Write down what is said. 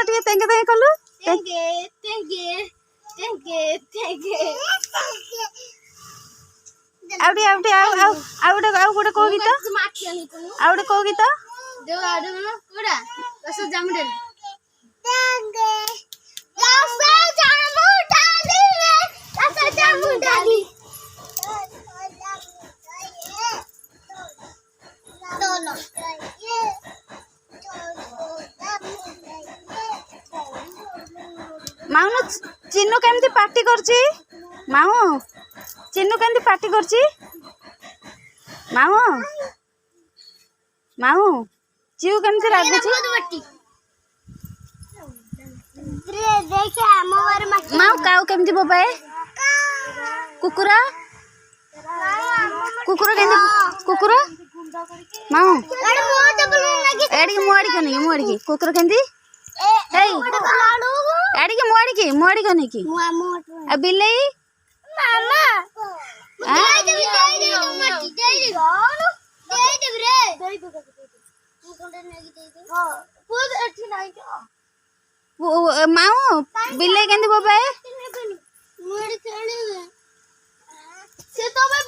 ना टिके तेंगे तेंगे कलु तेंगे तेंगे तेंगे तेंगे आउडी आउडी आउ गोटे को गीत आउ गोटे को गीत जो आडू कोडा रस जामुन तेंगे रस जामुन डाली माउन चिन्नू केमती पार्टी करची माऊ चिन्नू केमती पार्टी करची माऊ माऊ चिऊ केमती रागुची माऊ काऊ केमती बोबाए कुकुरा कुकुरा केमती कुकुरा माऊ एड़ी मोड़ी कनी मोड़ी कुकुरा केमती एई एड़ी के मोड़ी कनी की आ बिल्ली मामा दे दे माऊ बिल्ली केमती बोबाए से तो मैं